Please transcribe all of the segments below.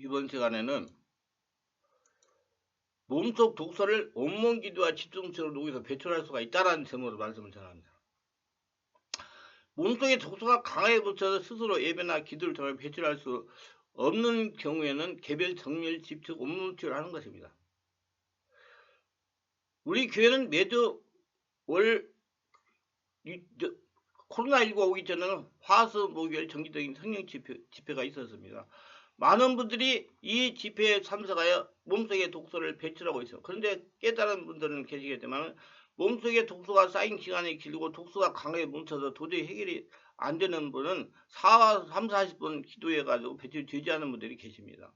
이번 시간에는 몸속 독소를 온몸 기도와 집중력으로 녹여서 배출할 수가 있다는 제목으로 말씀을 전합니다. 몸속에 독소가 강하게 붙어서 스스로 예배나 기도를 통해 배출할 수 없는 경우에는 개별 정밀 집중 온몸 치료를 하는 것입니다. 우리 교회는 매주 코로나19가 오기 전에는 화수 목요일 정기적인 성령 집회가 있었습니다. 많은 분들이 이 집회에 참석하여 몸속의 독소를 배출하고 있어요. 그런데 깨달은 분들은 계시겠지만 몸속에 독소가 쌓인 기간이 길고 독소가 강하게 뭉쳐서 도저히 해결이 안 되는 분은 30-40분 기도해가지고 배출되지 않은 분들이 계십니다.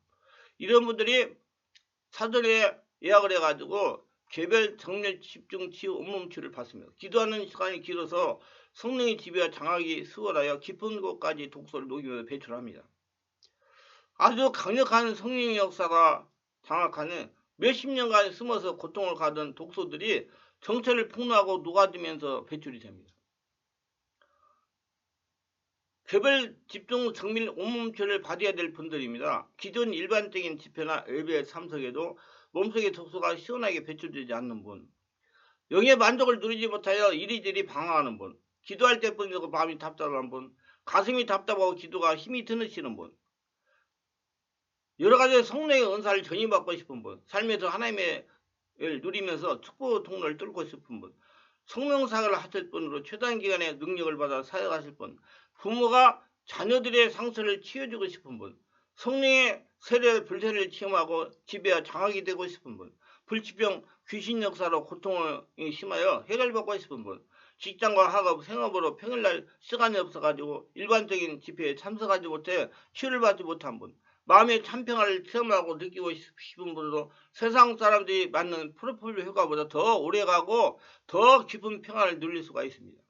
이런 분들이 사전에 예약을 해가지고 개별 정밀 집중 치유 온몸 치유를 받습니다. 기도하는 시간이 길어서 성령의 지배와 장악이 수월하여 깊은 곳까지 독소를 녹이면서 배출합니다. 아주 강력한 성령의 역사가 장악하는 몇십 년간 숨어서 고통을 가던 독소들이 정체를 폭로하고 녹아들면서 배출이 됩니다. 개별 집중 정밀 온몸 치유를 받아야 될 분들입니다. 기존 일반적인 집회나 예배에 참석해도 몸속의 독소가 시원하게 배출되지 않는 분, 영의 만족을 누리지 못하여 이리저리 방황하는 분, 기도할 때뿐이고 마음이 답답한 분, 가슴이 답답하고 기도가 힘이 드시는 분, 여러가지 성령의 은사를 전이받고 싶은 분, 삶에서 하나님의 을 누리면서 축복 통로를 뚫고 싶은 분, 성령 사역을 하실 분으로 최단 기간에 능력을 받아 사역하실 분, 부모가 자녀들의 상처를 치유해주고 싶은 분, 성령의 세례 불세를 체험하고 지배와 장악이 되고 싶은 분, 불치병 귀신 역사로 고통을 심하여 해결받고 싶은 분, 직장과 학업, 생업으로 평일날 시간이 없어가지고 일반적인 집회에 참석하지 못해 치유를 받지 못한 분, 마음의 참평을 체험하고 느끼고 싶은 분도 세상 사람들이 맞는 프로필 효과보다 더 오래가고 더 깊은 평안을 누릴 수가 있습니다.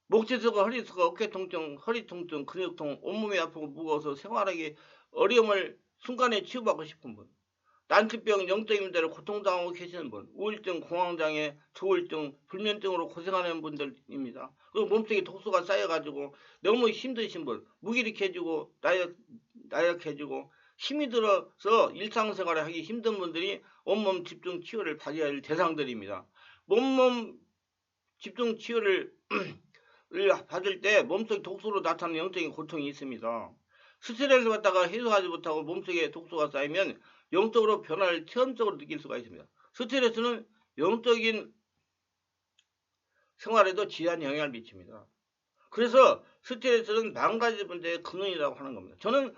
목젖과 허리서가 어깨 통증, 허리 통증, 근육통, 온몸이 아프고 무거워서 생활하기 어려움을 순간에 치유받고 싶은 분, 난치병, 영적인 문제로 고통당하고 계시는 분, 우울증, 공황장애, 조울증, 불면증으로 고생하는 분들입니다. 그리고 몸속에 독소가 쌓여가지고 너무 힘드신 분, 무기력해지고 나약해지고 힘이 들어서 일상생활을 하기 힘든 분들이 온몸 집중 치유를 받아야 할 대상들입니다. 몸 집중 치유를 받을 때 몸속 독소로 나타나는 영적인 고통이 있습니다. 스트레스를 받다가 해소하지 못하고 몸속에 독소가 쌓이면 영적으로 변화를 체험적으로 느낄 수가 있습니다. 스트레스는 영적인 생활에도 지대한 영향을 미칩니다. 그래서 스트레스는 망가질 문제의 근원이라고 하는 겁니다. 저는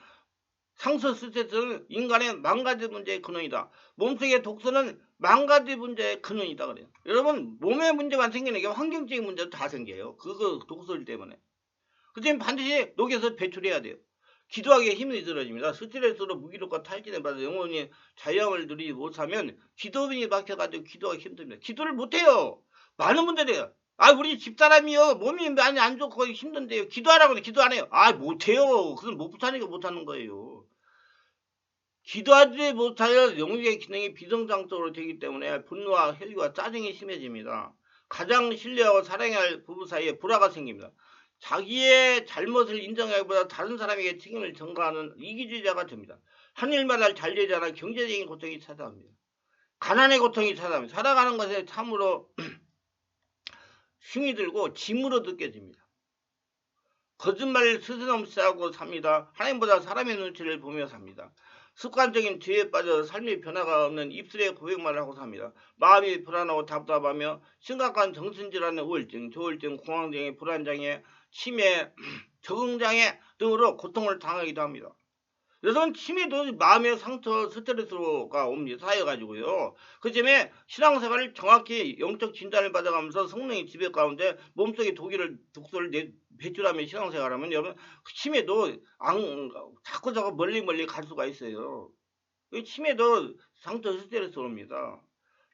상처 스트레스는 인간의 망가질 문제의 근원이다. 몸속의 독소는 망가질 문제의 근원이다 그래요. 여러분 몸에 문제만 생기는 게 환경적인 문제도 다 생겨요. 그거 독소일 때문에. 그때는 반드시 녹여서 배출해야 돼요. 기도하기에 힘이 들어집니다. 스트레스로 무기력과 탈진에 받아 영혼이 자유함을 누리지 못하면 기도문이 막혀가지고 기도가 힘듭니다. 기도를 못해요. 많은 분들이요. 우리 집사람이요. 몸이 많이 안 좋고 힘든데요. 기도하라고 해도 기도 안 해요. 못해요. 그건 못 붙하니까 못하는 거예요. 기도하지 못하여 영역의 기능이 비정상적으로 되기 때문에 분노와 혈기와 짜증이 심해집니다. 가장 신뢰하고 사랑해야 할 부부 사이에 불화가 생깁니다. 자기의 잘못을 인정하기보다 다른 사람에게 책임을 전가하는 이기주의자가 됩니다. 한 일만 잘 되지 않아 경제적인 고통이 찾아옵니다. 가난의 고통이 찾아옵니다. 살아가는 것에 참으로 힘이 들고 짐으로 느껴집니다. 거짓말을 스스럼없이 하고 삽니다. 하나님보다 사람의 눈치를 보며 삽니다. 습관적인 죄에 빠져 삶의 변화가 없는 입술의 고백말을 하고 삽니다. 마음이 불안하고 답답하며 심각한 정신질환의 우울증, 조울증, 공황장애, 불안장애, 치매, 적응장애 등으로 고통을 당하기도 합니다. 여러분 치매도 마음의 상처 스트레스가 옵니다. 쌓여가지고요. 그 때문에 신앙생활을 정확히 영적 진단을 받아가면서 성령의 지배 가운데 몸속에 독소를 배출하며 신앙생활하면 여러분 치매도 자꾸 멀리 갈 수가 있어요. 치매도 상처 스트레스 옵니다.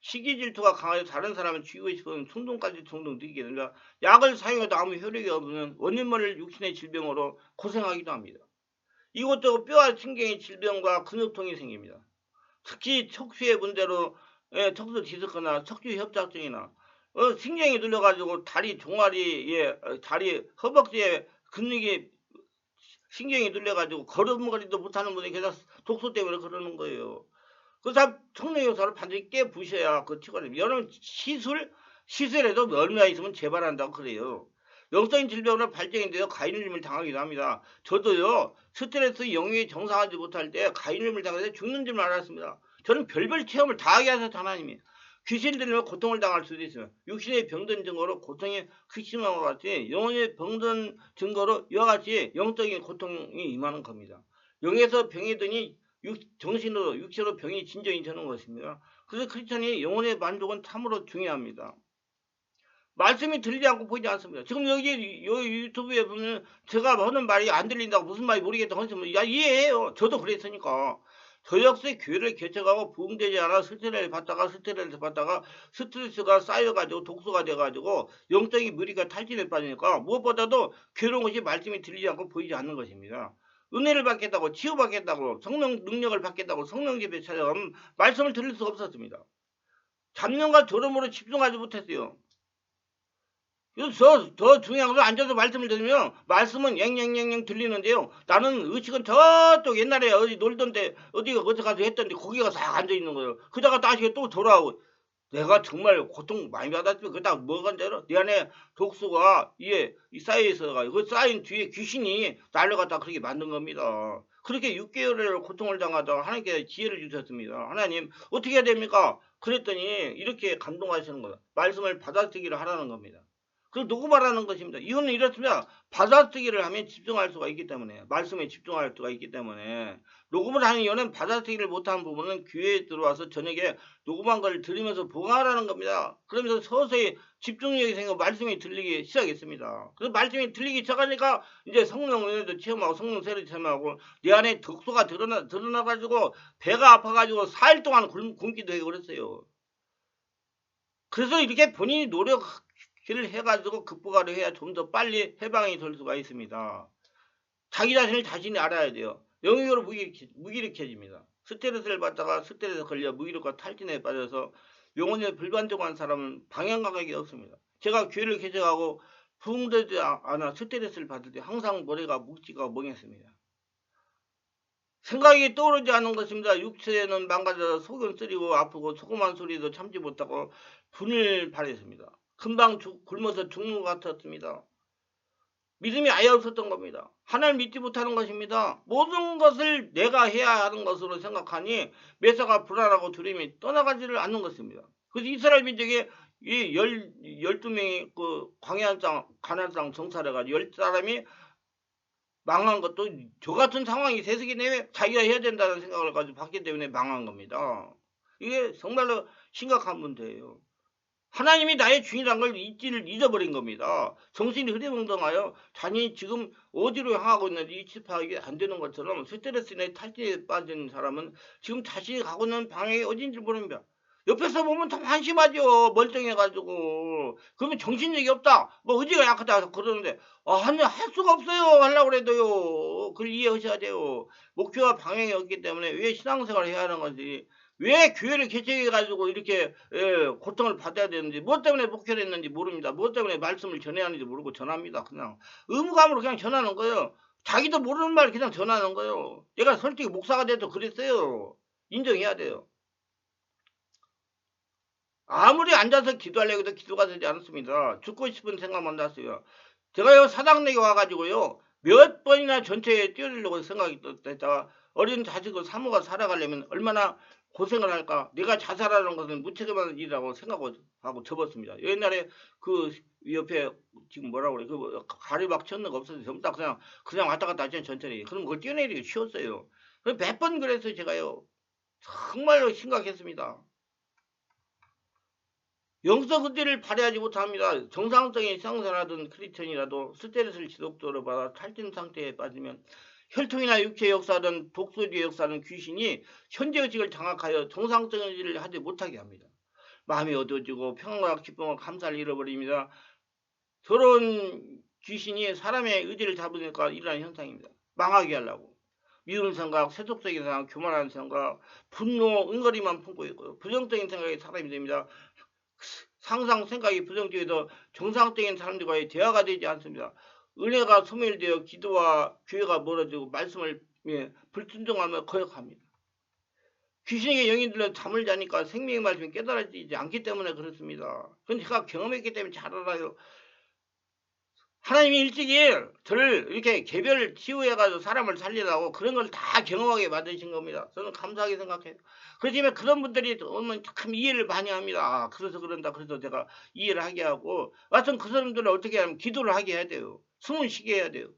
시기 질투가 강하여 다른 사람을 죽이고 싶은 충동까지 종종 느끼게 됩니다. 약을 사용해도 아무 효력이 없는 원인 모를 육신의 질병으로 고생하기도 합니다. 이것저것 뼈와 신경의 질병과 근육통이 생깁니다. 특히 척추의 문제로 척수 디스크나 척추 협착증이나 신경이 눌려가지고 다리 종아리에 다리 허벅지에 근육이 신경이 눌려가지고 걸음걸이도 못하는 분이 계속 독소 때문에 그러는 거예요. 그 사람 성령요소를 반드시 깨부셔야 그 치료가 됩니다. 여러분 시술에도 얼마 있으면 재발한다고 그래요. 영적인 질병으로 발정인데요. 가인을림을 당하기도 합니다. 저도요. 스트레스 영역이 정상하지 못할 때 가인을림을 당해서 죽는 줄 알았습니다. 저는 별별 체험을 다 하게 하셔서 하나님이 귀신 들리면 고통을 당할 수도 있어요. 육신의 병든 증거로 고통이 극심한 것 같이 영혼의 병든 증거로 이와 같이 영적인 고통이 임하는 겁니다. 영에서 병이 드니 정신으로 육체로 병이 진정이 되는 것입니다. 그래서 크리스천이 영혼의 만족은 참으로 중요합니다. 말씀이 들리지 않고 보이지 않습니다. 지금 여기 유튜브에 보면 제가 하는 말이 안 들린다고 무슨 말이 모르겠다고 하시면 야 이해해요. 저도 그랬으니까. 저 역시 교회를 개척하고 부흥되지 않아 스트레스를 받다가 스트레스가 쌓여가지고 독소가 돼가지고 영적인 무리가 탈진에 빠지니까 무엇보다도 괴로운 것이 말씀이 들리지 않고 보이지 않는 것입니다. 은혜를 받겠다고 치유받겠다고 성령 능력을 받겠다고 성령 집에 찾아가면 말씀을 들을 수가 없었습니다. 잡념과 졸음으로 집중하지 못했어요. 더 중요한 건 앉아서 말씀을 들으면 말씀은 앵앵앵앵 들리는데요. 나는 의식은 저쪽 옛날에 어디 놀던데 어디가 가서 했던데 거기가 싹 앉아있는 거예요. 그러다가 다시 또 돌아오고 내가 정말 고통 많이 받았으면 그러다 뭐가 줄 알아? 내 안에 독소가 이게 쌓여있어가 그 쌓인 뒤에 귀신이 날려갔다 그렇게 만든 겁니다. 그렇게 6개월을 고통을 당하다가 하나님께 지혜를 주셨습니다. 하나님 어떻게 해야 됩니까? 그랬더니 이렇게 감동하시는 거예요. 말씀을 받아들이기를 하라는 겁니다. 그 누구 말하는 것입니다. 이유는 이렇습니다. 받아쓰기를 하면 집중할 수가 있기 때문에 말씀에 집중할 수가 있기 때문에 녹음을 하는 이유는 받아쓰기를 못하는 부분은 교회에 들어와서 저녁에 녹음한 걸 들으면서 보강하라는 겁니다. 그러면서 서서히 집중력이 생겨 말씀이 들리기 시작했습니다. 그래서 말씀이 들리기 시작하니까 이제 성령 은혜도 체험하고 성령 세례 체험하고 내 안에 독소가 드러나가지고 배가 아파가지고 4일 동안 굶기도 하고 그랬어요. 그래서 이렇게 본인이 노력을 해가지고 극복하려 해야 좀 더 빨리 해방이 될 수가 있습니다. 자기 자신을 자신이 알아야 돼요. 영역으로 무기력해집니다. 스트레스를 받다가 스트레스 걸려 무기력과 탈진에 빠져서 영혼에 불안정한 사람은 방향감각이 없습니다. 제가 교회를 개척하고 부흥되지 않아 스트레스를 받을 때 항상 머리가 묵지가 멍했습니다. 생각이 떠오르지 않는 것입니다. 육체는 망가져서 속은 쓰리고 아프고 조그만 소리도 참지 못하고 분을 발했습니다. 금방 굶어서 죽는 것 같았습니다. 믿음이 아예 없었던 겁니다. 하나님 믿지 못하는 것입니다. 모든 것을 내가 해야 하는 것으로 생각하니 매사가 불안하고 두려움이 떠나가지를 않는 것입니다. 그래서 이스라엘 민족이 이 12명이 그 광야 땅, 가나안 땅 정찰해 가지고 10사람이 망한 것도 저 같은 상황이 세세기 내에 자기가 해야 된다는 생각을 가지고 봤기 때문에 망한 겁니다. 이게 정말로 심각한 문제예요. 하나님이 나의 주인이란 걸 잊어버린 겁니다. 정신이 흐리멍덩하여 자신이 지금 어디로 향하고 있는지 이치 파악이 안 되는 것처럼 스트레스에 탈진에 빠진 사람은 지금 자신이 가고 있는 방향이 어딘지 모릅니다. 옆에서 보면 더 한심하죠. 멀쩡해가지고. 그러면 정신력이 없다. 뭐 의지가 약하다 그러는데 할 수가 없어요. 하려고 그래도요. 그걸 이해하셔야 돼요. 목표와 방향이 없기 때문에 왜 신앙생활을 해야 하는 건지 왜 교회를 개척해가지고 이렇게 고통을 받아야 되는지 무엇 때문에 목표를 했는지 모릅니다. 무엇 때문에 말씀을 전해야 하는지 모르고 전합니다. 그냥 의무감으로 그냥 전하는 거예요. 자기도 모르는 말 그냥 전하는 거예요. 내가 솔직히 목사가 돼도 그랬어요. 인정해야 돼요. 아무리 앉아서 기도하려고 해도 기도가 되지 않았습니다. 죽고 싶은 생각만 났어요. 제가요 사당내에 와가지고요 몇 번이나 전체에 뛰어들려고 생각이 됐다가 어린 자식을 사모가 살아가려면 얼마나 고생을 할까. 내가 자살하는 것은 무책임한 일이라고 생각하고 접었습니다. 옛날에 그 옆에 지금 뭐라고 그래 그 가리막 쳤는 거 없어서 전부 다 그냥 왔다 갔다 하죠 전철이. 그럼 그걸 뛰어내리기 쉬웠어요. 몇 번 그랬어요 제가요. 정말로 심각했습니다. 영적 의지를 발휘하지 못합니다. 정상적인 신앙생활하던 크리스천이라도 스트레스를 지속적으로 받아 탈진 상태에 빠지면 혈통이나 육체 역사든 독소주의 역사는 귀신이 현재 의식을 장악하여 정상적인 의지를 하지 못하게 합니다. 마음이 어두워지고 평안과 기쁨과 감사를 잃어버립니다. 더러운 귀신이 사람의 의지를 잡으니까 일어나는 현상입니다. 망하게 하려고. 미운 생각, 세속적인 생각, 교만한 생각, 분노, 은거리만 품고 있고요. 부정적인 생각이 사람이 됩니다. 상상 생각이 부정적이어서 정상적인 사람들과의 대화가 되지 않습니다. 은혜가 소멸되어 기도와 교회가 멀어지고 말씀을 불순종하며 거역합니다. 귀신에게 영인들은 잠을 자니까 생명의 말씀이 깨달아지지 않기 때문에 그렇습니다. 그건 제가 경험했기 때문에 잘 알아요. 하나님이 일찍이 저를 이렇게 개별 치유해가지고 사람을 살리라고 그런 걸 다 경험하게 만드신 겁니다. 저는 감사하게 생각해요. 그렇지만 그런 분들이 오면 참 이해를 많이 합니다. 아, 그래서 그런다. 그래서 제가 이해를 하게 하고, 하여튼 그 사람들을 어떻게 하면 기도를 하게 해야 돼요. 숨을 쉬게 해야 돼요.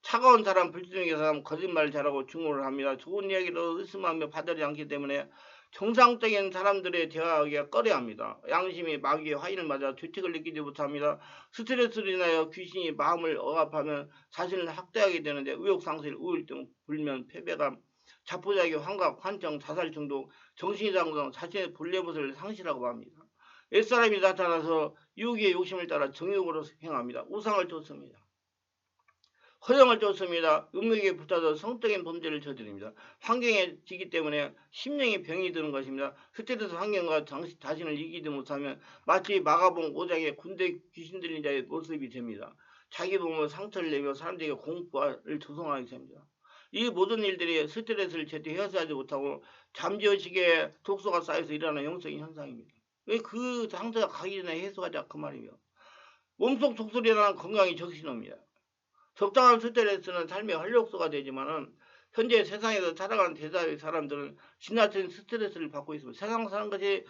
차가운 사람, 불순종의 사람, 거짓말 잘하고 중얼을 합니다. 좋은 이야기로 의심하며 받아들이지 않기 때문에 정상적인 사람들의 대화하기가 꺼려합니다. 양심이 마귀의 화인을 맞아 죄책을 느끼지 못합니다. 스트레스로 인하여 귀신이 마음을 억압하면 자신을 학대하게 되는데 의욕상실, 우울증, 불면, 패배감, 자포자기, 환각, 환청, 자살 중독, 정신이 장성, 자신의 본래모습을 상실하고 합니다. 옛사람이 나타나서 유혹의 욕심을 따라 정욕으로 행합니다. 우상을 쫓습니다. 허영을 쫓습니다. 음욕에 붙어서 성적인 범죄를 저지릅니다. 환경에 지기 때문에 심령의 병이 드는 것입니다. 스트레스 환경과 자신을 이기지 못하면 마치 마가봉 5장의 군대 귀신 들린 자의 모습이 됩니다. 자기 몸으로 상처를 내며 사람들에게 공포를 조성하게 됩니다. 이 모든 일들이 스트레스를 제때 해소하지 못하고 잠재의식에 독소가 쌓여서 일어나는 영적인 현상입니다. 왜 그 상처가 가기 전에 해소하자 그 말이며, 몸속 독소로 일어나는 건강이 적신호입니다. 적당한 스트레스는 삶의 활력소가 되지만은 현재 세상에서 살아가는 대다수의 사람들은 지나친 스트레스를 받고 있습니다. 세상 사는 것이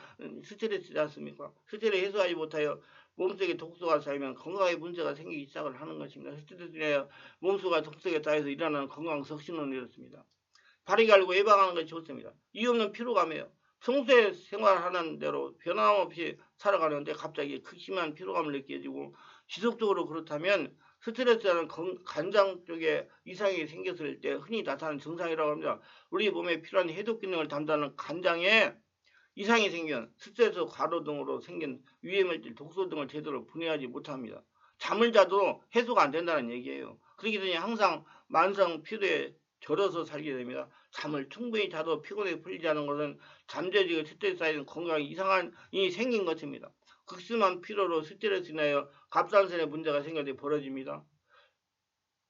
스트레스지 않습니까? 스트레스를 해소하지 못하여 몸속에 독소가 쌓이면 건강에 문제가 생기기 시작을 하는 것입니다. 스트레스로 인하여 몸속과 독소에 쌓여서 일어나는 건강 적신호는 이렇습니다. 바르게 알고 예방하는 것이 좋습니다. 이유 없는 피로감이에요. 평소에 생활하는 대로 변함없이 살아가는데 갑자기 극심한 피로감을 느껴지고 지속적으로 그렇다면 스트레스라는 간장 쪽에 이상이 생겼을 때 흔히 나타나는 증상이라고 합니다. 우리 몸에 필요한 해독 기능을 담당하는 간장에 이상이 생기면 스트레스 과로 등으로 생긴 유해물질, 독소 등을 제대로 분해하지 못합니다. 잠을 자도 해소가 안 된다는 얘기예요. 그렇기 때문에 항상 만성 피로에 절어서 살게 됩니다. 잠을 충분히 자도 피곤해 풀리지 않은 것은 잠재지고 스트레스 쌓이는 건강에 이상이 생긴 것입니다. 극심한 피로로 스트레스 인하여 갑상선에 문제가 생겨서 벌어집니다.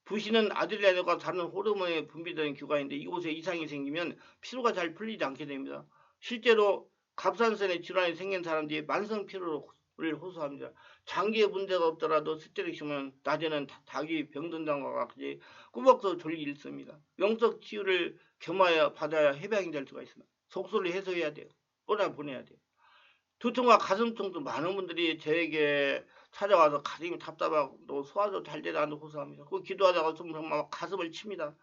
부신은 아드레날린과 다른 호르몬이 분비되는 기관인데 이곳에 이상이 생기면 피로가 잘 풀리지 않게 됩니다. 실제로 갑상선에 질환이 생긴 사람들이 만성 피로를 호소합니다. 장기에 문제가 없더라도 스트레스면 낮에는 닭이 병든다는 것 같이 꾸벅도 졸기 일습니다. 영적 치유를 겸하여 받아야 해방이 될 수가 있습니다. 속소를 해소해야 돼요. 보내야 돼요. 두통과 가슴통도 많은 분들이 저에게 찾아와서 가슴이 답답하고 소화도 잘 되지 않는 호소합니다. 그 기도하다가 막 가슴을 칩니다.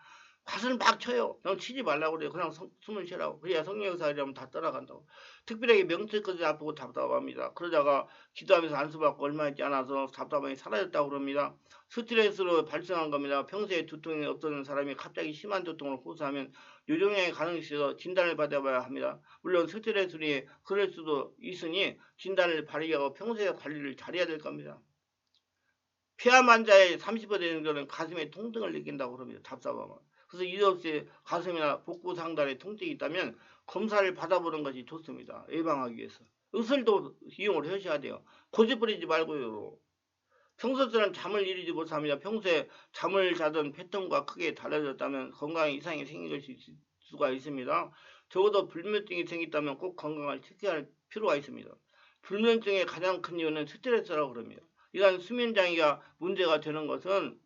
가슴을 막 쳐요. 그냥 치지 말라고 그래요. 그냥 숨을 쉬라고. 그래야 성령의 사이라면 다 떠나간다고. 특별하게 명태까지 아프고 답답합니다. 그러다가 기도하면서 안수받고 얼마 있지 않아서 답답함이 사라졌다고 그럽니다. 스트레스로 발생한 겁니다. 평소에 두통이 없던 사람이 갑자기 심한 두통을 호소하면 뇌종양의 가능성이 있어서 진단을 받아봐야 합니다. 물론 스트레스로 그럴 수도 있으니 진단을 바르게 하고 평소에 관리를 잘해야 될 겁니다. 폐암 환자의 30% 정도는 가슴에 통증을 느낀다고 그럽니다. 답답하면. 그래서 이유 없이 가슴이나 복부 상단에 통증이 있다면 검사를 받아보는 것이 좋습니다. 예방하기 위해서. 의술도 이용을 하셔야 돼요. 고집 부리지 말고요. 평소처럼 잠을 이루지 못합니다. 평소에 잠을 자던 패턴과 크게 달라졌다면 건강에 이상이 생길 수가 있습니다. 적어도 불면증이 생겼다면 꼭 건강을 체크할 필요가 있습니다. 불면증의 가장 큰 이유는 스트레스라고 그럽니다. 이러한 수면장애가 문제가 되는 것은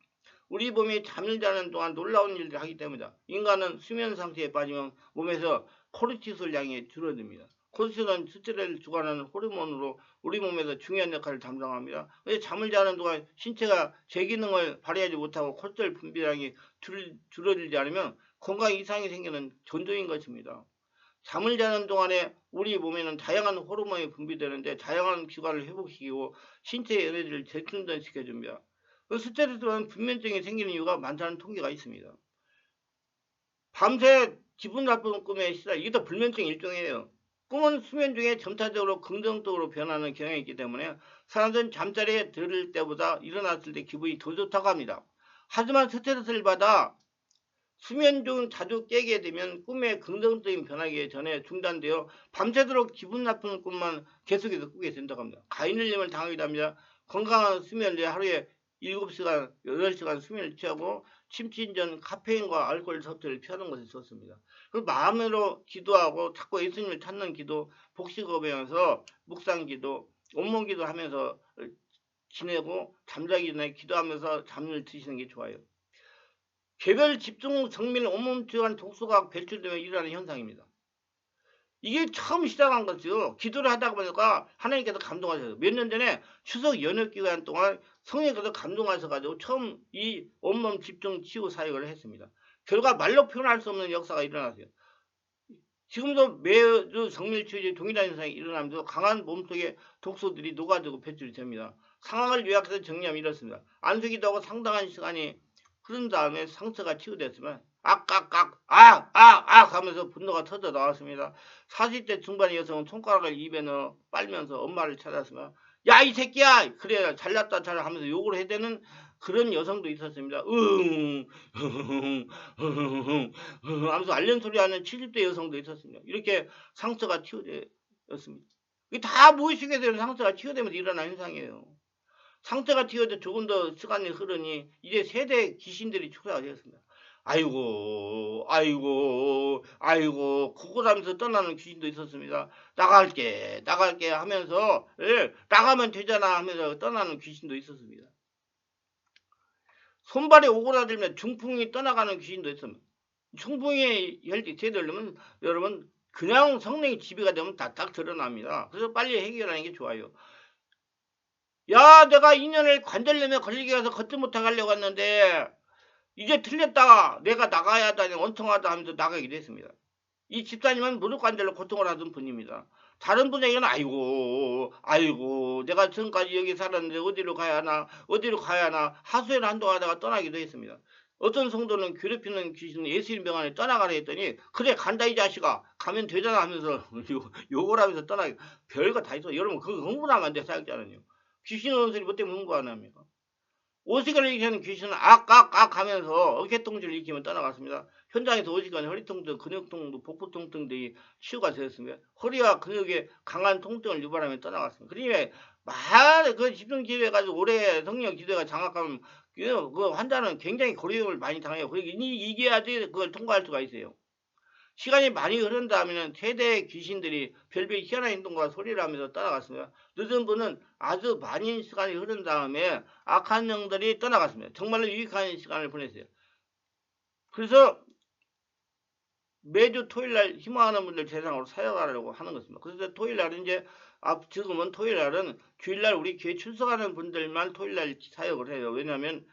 우리 몸이 잠을 자는 동안 놀라운 일들을 하기 때문이다. 인간은 수면 상태에 빠지면 몸에서 코르티솔 양이 줄어듭니다. 코르티솔은 스트레스를 주관하는 호르몬으로 우리 몸에서 중요한 역할을 담당합니다. 왜 잠을 자는 동안 신체가 제 기능을 발휘하지 못하고 코르티솔 분비량이 줄어들지 않으면 건강 이상이 생기는 전조인 것입니다. 잠을 자는 동안에 우리 몸에는 다양한 호르몬이 분비되는데 다양한 기관을 회복시키고 신체의 에너지를 재충전시켜줍니다. 스트레스로는 불면증이 생기는 이유가 많다는 통계가 있습니다. 밤새 기분 나쁜 꿈에 시달, 이게 다 불면증 일종이에요. 꿈은 수면 중에 점차적으로 긍정적으로 변하는 경향이 있기 때문에 사람들은 잠자리에 들을 때보다 일어났을 때 기분이 더 좋다고 합니다. 하지만 스트레스를 받아 수면 중 자주 깨게 되면 꿈에 긍정적인 변하기 전에 중단되어 밤새도록 기분 나쁜 꿈만 계속해서 꾸게 된다고 합니다. 가인을림을 당하기도 합니다. 건강한 수면을 하루에 7시간, 8시간 수면을 취하고 침침 전 카페인과 알코올 섭취를 피하는 것이 좋습니다. 그리고 마음으로 기도하고 자꾸 예수님을 찾는 기도, 복식업하면서 묵상기도, 온몸기도 하면서 지내고 잠자기 전에 기도하면서 잠을 드시는 게 좋아요. 개별 집중 정밀 온몸 주간 독소가 배출되며 일어나는 현상입니다. 이게 처음 시작한 거죠. 기도를 하다 보니까 하나님께서 감동하셔서 몇 년 전에 추석 연휴 기간 동안 성령께서 감동하셔가지고 처음 이 온몸 집중 치유 사역을 했습니다. 결과 말로 표현할 수 없는 역사가 일어났어요. 지금도 매주 정밀치유제 동일한 현상이 일어나면서 강한 몸속에 독소들이 녹아들고 배출이 됩니다. 상황을 요약해서 정리하면 이렇습니다. 안수기도 하고 상당한 시간이 흐른 다음에 상처가 치유됐으면 악악악 하면서 분노가 터져 나왔습니다. 40대 중반의 여성은 손가락을 입에 넣어 빨면서 엄마를 찾았으면 야 이 새끼야 그래 잘났다 잘 하면서 욕을 해대는 그런 여성도 있었습니다. 하면서 알련 소리하는 70대 여성도 있었습니다. 이렇게 상처가 치유되었습니다. 이게 다 무의식에 대한 상처가 치유되면서 일어나는 현상이에요. 상태가 튀어도 조금 더 시간이 흐르니 이제 세대 귀신들이 출현하였습니다. 아이고 구걸하면서 떠나는 귀신도 있었습니다. 나갈게 하면서 나가면 되잖아 하면서 떠나는 귀신도 있었습니다. 손발에 오그라들면 중풍이 떠나가는 귀신도 있습니다. 중풍이 세대려면 여러분 그냥 성령이 지배가 되면 다 딱 드러납니다. 그래서 빨리 해결하는 게 좋아요. 야 내가 2년을 관절염에 걸리게 해서 걷지 못하게 하려고 했는데 이제 틀렸다 내가 나가야 하다니 원통하다 하면서 나가게 됐습니다. 이 집사님은 무릎 관절로 고통을 하던 분입니다. 다른 분에게는 아이고 내가 지금까지 여기 살았는데 어디로 가야 하나 하소연을 한동안 하다가 떠나기도 했습니다. 어떤 성도는 괴롭히는 귀신은 예수님 명안에 떠나가라 했더니 그래 간다 이 자식아 가면 되잖아 하면서 욕을 하면서 떠나기 별거 다 있어. 여러분 그거 흥분하면 안 돼 사역자는요. 귀신 오는 소리 뭐 때문에 흥분 안 합니까? 오시간을 일으키는 귀신은 악 하면서 어깨통지를 일으키면 떠나갔습니다. 현장에서 오시간에 허리통증, 근육통도, 복부통증 등이 치유가 되었습니다. 허리와 근육에 강한 통증을 유발하며 떠나갔습니다. 그러니까 그 집중 기도해가지고 오래 성령 기도가 장악하면 그 환자는 굉장히 고려움을 많이 당해요. 그러니까 이겨야지 그걸 통과할 수가 있어요. 시간이 많이 흐른 다음에는 세대의 귀신들이 별별 희한한 행동과 소리를 하면서 떠나갔습니다. 늦은 분은 아주 많은 시간이 흐른 다음에 악한 영들이 떠나갔습니다. 정말로 유익한 시간을 보냈어요. 그래서 매주 토요일날 희망하는 분들 대상으로 사역하려고 하는 것입니다. 그래서 토요일날은 이제 지금은 토요일날은 주일날 우리 교회 출석하는 분들만 토요일날 사역을 해요. 왜냐하면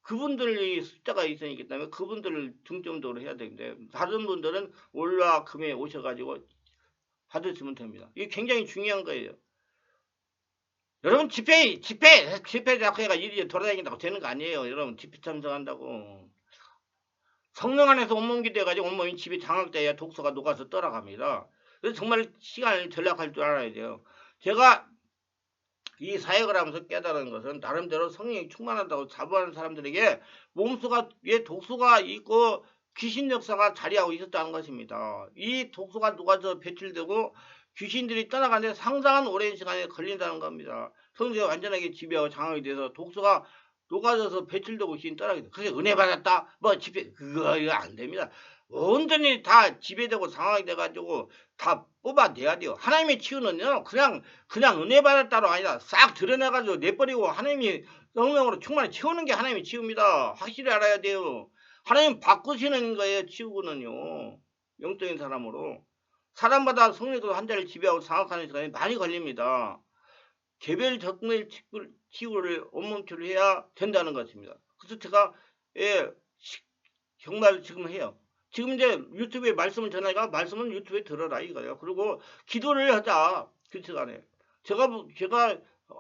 그분들이 숫자가 있으니까 때문에 그분들을 중점적으로 해야 되는데 다른 분들은 월화 금에 오셔가지고 받으시면 됩니다. 이게 굉장히 중요한 거예요. 여러분 집회 자꾸 해가 일이 돌아다닌다고 되는 거 아니에요. 여러분 집회 참석한다고 성령 안에서 온몸 기대가지고 온몸이 집에 장악돼야 독소가 녹아서 떠나갑니다. 그래서 정말 시간을 전략할 줄 알아야 돼요. 제가 이 사역을 하면서 깨달은 것은 나름대로 성령이 충만하다고 자부하는 사람들에게 몸속에 독소가 있고 귀신 역사가 자리하고 있었다는 것입니다. 이 독소가 녹아서 배출되고 귀신들이 떠나가는데 상당한 오랜 시간이 걸린다는 겁니다. 성령이 완전하게 지배하고 장악이 돼서 독소가 녹아져서 배출되고 귀신 떠나게 돼. 그래서 은혜 받았다 뭐 집회 그거 이거 안 됩니다. 온전히 다 지배되고 상황이 돼가지고 다 뽑아내야 돼요. 하나님의 치유는요 그냥 은혜 받았다로 아니라 싹 드러내가지고 내버리고 하나님이 성령으로 충만히 채우는 게 하나님의 치유입니다. 확실히 알아야 돼요. 하나님 바꾸시는 거예요. 치유는요 영적인 사람으로. 사람마다 성령도 환자를 지배하고 장악하는 시간이 많이 걸립니다. 개별 적응의 치유를 온몸치유를 해야 된다는 것입니다. 그래서 제가 정말 지금 해요. 지금 이제 유튜브에 말씀을 전하니까 말씀은 유튜브에 들어라 이거예요. 그리고 기도를 하자 그 시간에 제가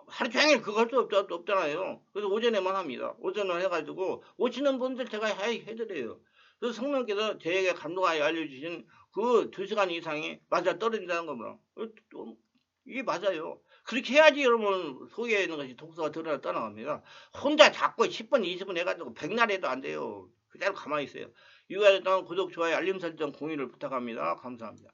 하루 종일 그거 할 수 없잖아요. 그래서 오전에만 합니다. 오전을 해가지고 오시는 분들 제가 해드려요. 그래서 성령께서 저에게 감동하여 알려주신 그 2시간 이상이 맞아 떨어진다는 겁니다. 이게 맞아요. 그렇게 해야지 여러분 속에 있는 것이 독소가 드러나 떠나갑니다. 혼자 자꾸 10분 20분 해가지고 백날 해도 안 돼요. 그대로 가만히 있어요. 유아였던 구독, 좋아요, 알림 설정, 공유를 부탁합니다. 감사합니다.